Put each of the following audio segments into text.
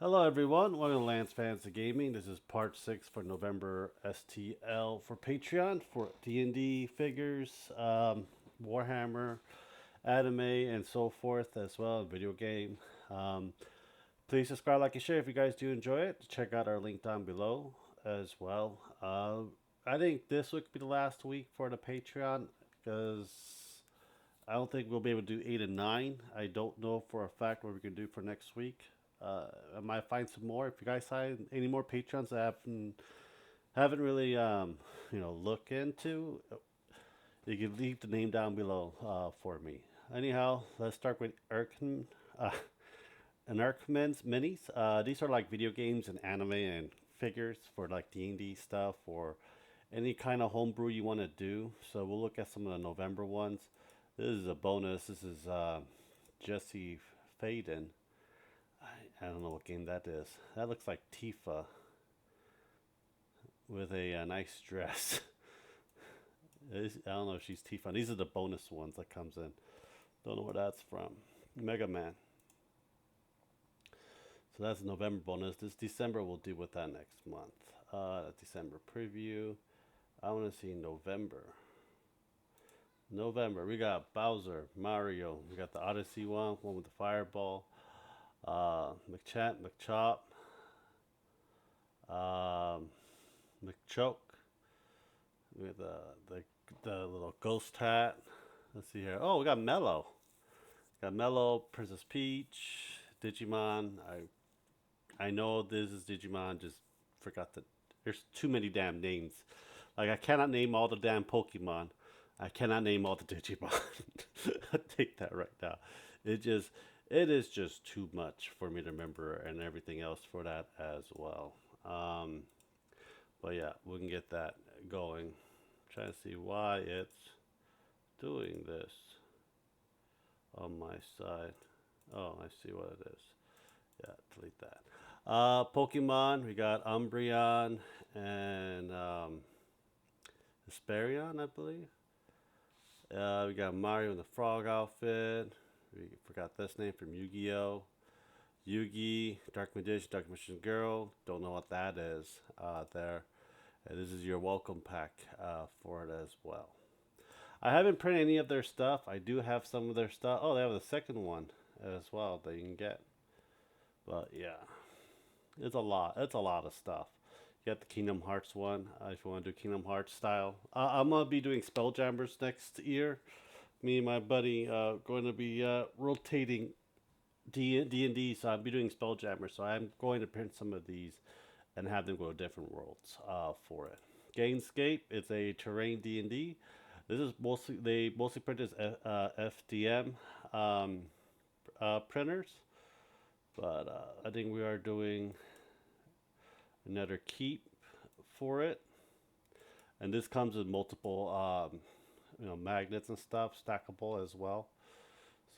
Hello everyone, welcome to Lance Fantasy Gaming. This is part 6 for November STL for Patreon for D&D figures, Warhammer, anime, and so forth as well, video game. Um, Please subscribe, like, and share if you guys do enjoy it. Check out our link down below as well. I think this would be the last week for the Patreon because I don't think we'll be able to do 8 and 9. I don't know for a fact what we can do for next week. I might find some more. If you guys find any more patrons that haven't really look into, you can leave the name down below for me. Anyhow, let's start with Arkman's minis. These are like video games and anime and figures for like D&D stuff or any kind of homebrew you want to do. So we'll look at some of the November ones. This is a bonus. This is Jesse Faden. I don't know what game that is. That looks like Tifa with a nice dress. I don't know if she's Tifa. These are the bonus ones that comes in. Don't know where that's from. Mega Man. So that's November bonus. This December we'll deal with that next month. December preview. I want to see November. November, we got Bowser, Mario. We got the Odyssey one with the fireball. McChat, McChop, um, McChoke. With the little ghost hat. Let's see here. Oh, we got Mellow. Got Mellow, Princess Peach, Digimon. I know this is Digimon. Just forgot that there's too many damn names. Like I cannot name all the damn Pokemon. I cannot name all the Digimon. I take that right now. It just it is just too much for me to remember and everything else for that as well. But yeah, we can get that going. I'm trying to see why it's doing this on my side. Oh, I see what it is. Yeah, delete that. Pokemon, we got Umbreon and Hesperion, I believe. We got Mario in the frog outfit. We forgot this name from Yu-Gi-Oh! Yugi, Dark Magician, Dark Magician Girl. Don't know what that is there. And this is your welcome pack for it as well. I haven't printed any of their stuff. I do have some of their stuff. Oh, they have the second one as well that you can get. But yeah, it's a lot. It's a lot of stuff. You got the Kingdom Hearts one if you want to do Kingdom Hearts style. I'm gonna be doing Spelljammers next year. Me and my buddy going to be rotating D&D, so I'll be doing Spelljammers. So I'm going to print some of these and have them go to different worlds for it. Gainscape, it's a terrain D&D. This is mostly they mostly print as FDM printers, but I think we are doing another keep for it, and this comes with multiple magnets and stuff, stackable as well.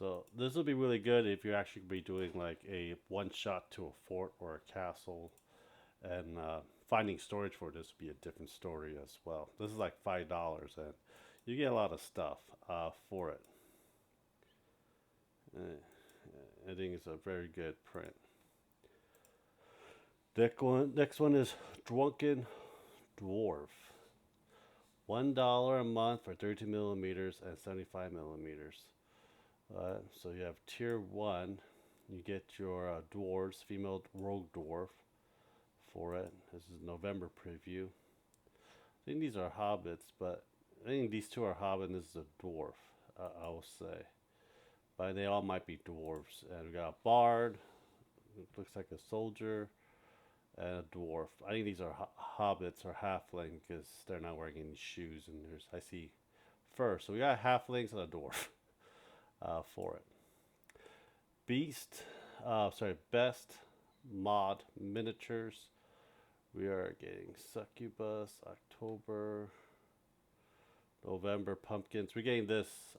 So this will be really good if you're actually be doing like a one shot to a fort or a castle, and finding storage for this would be a different story as well. This is like $5, and you get a lot of stuff for it. I think it's a very good print. Next one is Drunken Dwarf. $1 a month for 32 millimeters and 75 millimeters. So you have tier 1. You get your dwarves, female rogue dwarf for it. This is November preview. I think these are hobbits, but I think these two are hobbit and this is a dwarf, I will say. But they all might be dwarves. And we got a bard. It looks like a soldier. And a dwarf. I think these are hobbits or halfling because they're not wearing any shoes. And I see fur. So we got halflings and a dwarf for it. Best mod miniatures. We are getting succubus, October, November pumpkins. We're getting this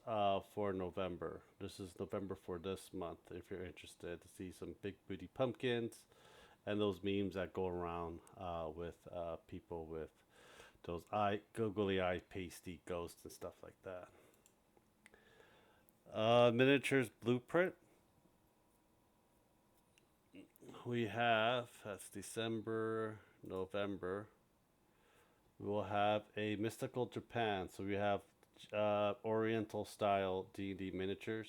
for November. This is November for this month. If you're interested to see some big booty pumpkins and those memes that go around with people with those googly eye pasty ghosts and stuff like that. Miniatures blueprint. we have, that's December, November. We will have a Mystical Japan. So we have Oriental style D&D miniatures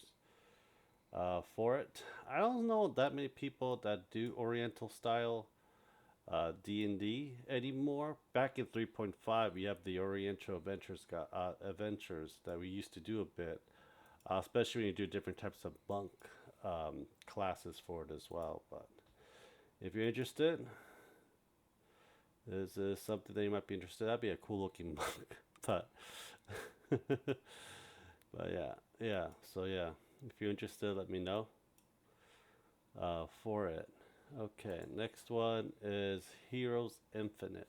for it. I don't know that many people that do Oriental style D&D anymore. Back in 3.5, we have the Oriental Adventures that we used to do a bit, especially when you do different types of monk classes for it as well. But if you're interested, this is something that you might be interested in. That'd be a cool looking monk. but, but yeah. So yeah, if you're interested, let me know for it. Okay, next one is Heroes Infinite.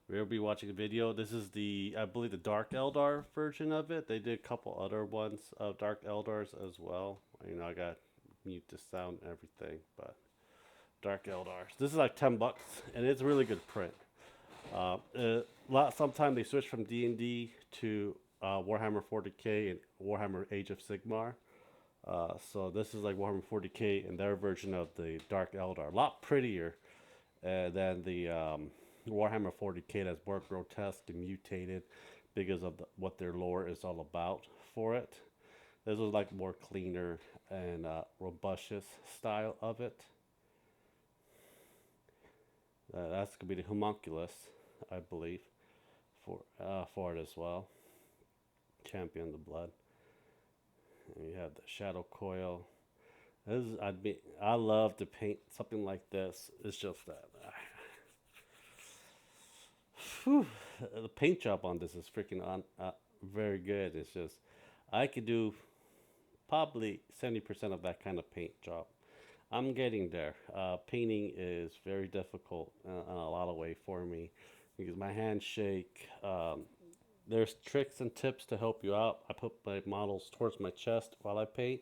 We'll be watching a video. This is I believe, the Dark Eldar version of it. They did a couple other ones of Dark Eldars as well. I got mute the sound and everything, but Dark Eldars. This is like $10, and it's a really good print. Sometimes they switch from D&D to Warhammer 40k and Warhammer Age of Sigmar. So this is like Warhammer 40k and their version of the Dark Eldar. A lot prettier than the Warhammer 40k, that's more grotesque and mutated because of what their lore is all about for it. This was like more cleaner and robust style of it. That's gonna be the homunculus, I believe, for it as well. Champion of the Blood. And you have the Shadow Coil. I love to paint something like this. It's just that the paint job on this is freaking very good. It's just I could do probably 70% of that kind of paint job. I'm getting there. Painting is very difficult in a lot of way for me because my hands shake. There's tricks and tips to help you out. I put my models towards my chest while I paint,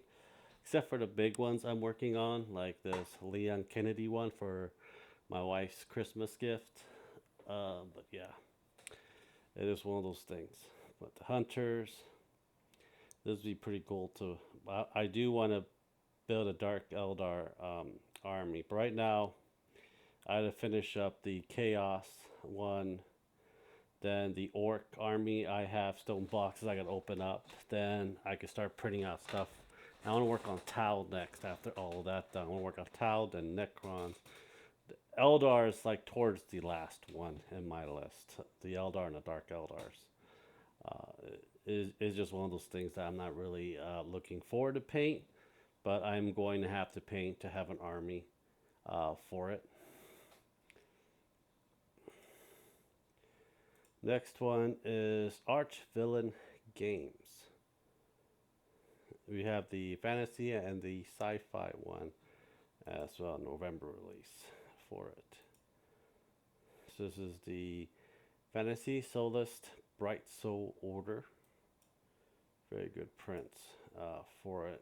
except for the big ones I'm working on, like this Leon Kennedy one for my wife's Christmas gift. But yeah, it is one of those things. But the hunters, this would be pretty cool too. I do want to build a Dark Eldar army, but right now I had to finish up the Chaos one. Then the Orc army, I have stone boxes I can open up. Then I can start printing out stuff. I want to work on Tau next after all of that done. I want to work on Tau, then Necrons. The Eldar is like towards the last one in my list. The Eldar and the Dark Eldars. Is just one of those things that I'm not really looking forward to paint. But I'm going to have to paint to have an army for it. Next one is Arch Villain Games. We have the fantasy and the sci-fi one as well, November release for it. So this is the Fantasy Soulist Bright Soul Order. Very good prints for it.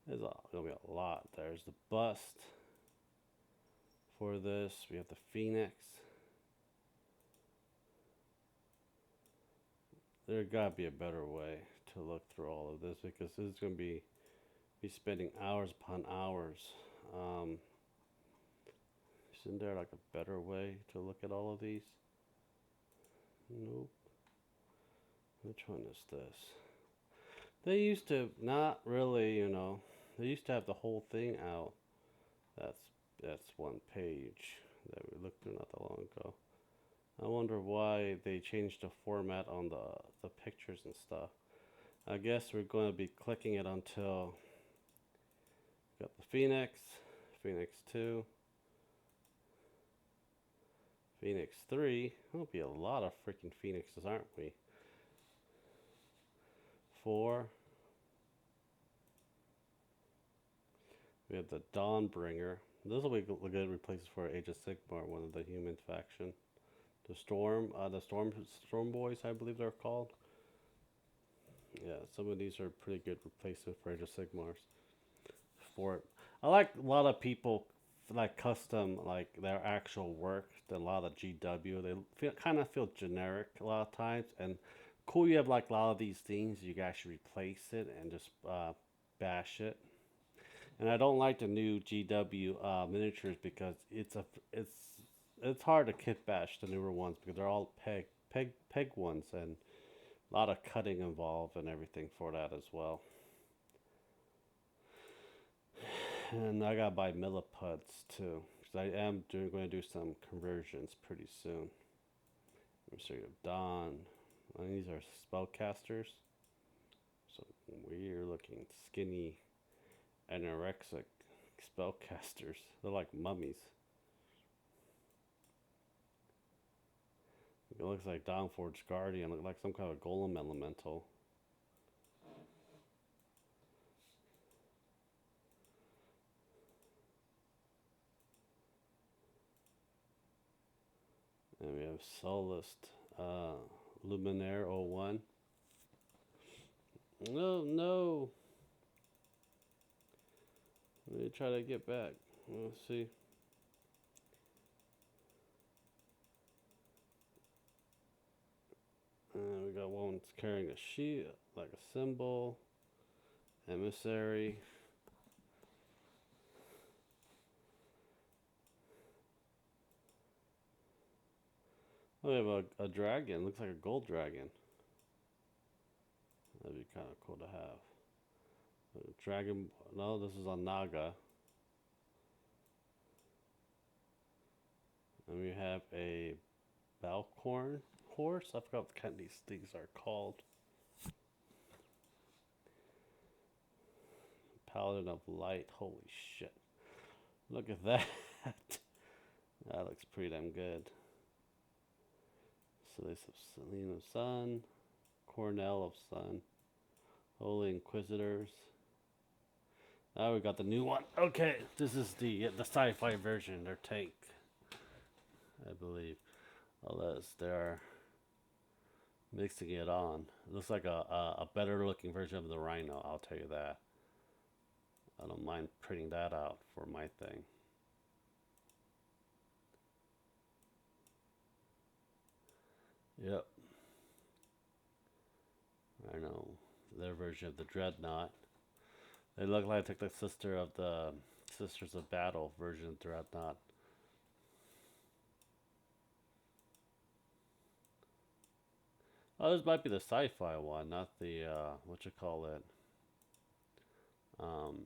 There's gonna be a lot. There's the bust for this. We have the Phoenix. There gotta be a better way to look through all of this because this is gonna be spending hours upon hours. Isn't there like a better way to look at all of these? Nope. Which one is this? They used to not really, they used to have the whole thing out. That's one page that we looked through not that long ago. I wonder why they changed the format on the pictures and stuff. I guess we're going to be clicking it until got the Phoenix, Phoenix 2, Phoenix 3. There'll be a lot of freaking Phoenixes, aren't we? 4. We have the Dawnbringer. Those will be good replacements for Age of Sigmar, one of the human faction. The Storm Boys, I believe they're called. Yeah, some of these are pretty good replacement for Age of Sigmars. For it, I like a lot of people like custom like their actual work than a lot of GW. They kind of feel generic a lot of times, and cool. You have like a lot of these things you can actually replace it and just bash it. And I don't like the new GW miniatures because it's hard to kit bash the newer ones because they're all peg ones and a lot of cutting involved and everything for that as well. And I gotta buy millipedes too because I am going to do some conversions pretty soon. Mystery of Dawn. These are spellcasters. So weird looking, skinny, anorexic spellcasters. They're like mummies. It looks like Dawnforge Guardian. Look like some kind of golem elemental. And we have Solist Luminaire 01. No, no. Let me try to get back. Let's see. We got one that's carrying a shield, like a symbol. Emissary. Oh, we have a dragon. Looks like a gold dragon. That'd be kind of cool to have. A dragon. No, this is a Naga. And we have a Balcorn horse. I forgot what kind of these things are called. Paladin of Light. Holy shit. Look at that. That looks pretty damn good. Celine of Sun. Cornell of Sun. Holy Inquisitors. Now we got the new one. Okay, this is the sci-fi version. Their tank, I believe. Unless they're mixing it on. It looks like a better looking version of the Rhino, I'll tell you that. I don't mind printing that out for my thing. Yep. I know. Their version of the Dreadnought. They look like the sister of the Sisters of Battle version of Dreadnought. Oh, this might be the sci-fi one, not the what you call it. Um,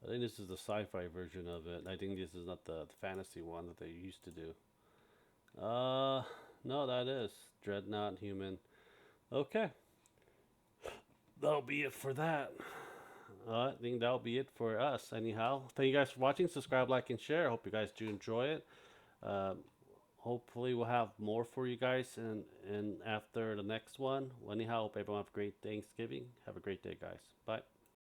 I think this is the sci-fi version of it. I think this is not the fantasy one that they used to do. No, that is Dreadnought Human. Okay, that'll be it for that. I think that'll be it for us. Anyhow, thank you guys for watching. Subscribe, like, and share. Hope you guys do enjoy it. Uh, Hopefully, we'll have more for you guys and after the next one. Anyhow, hope everyone have a great Thanksgiving. Have a great day, guys. Bye.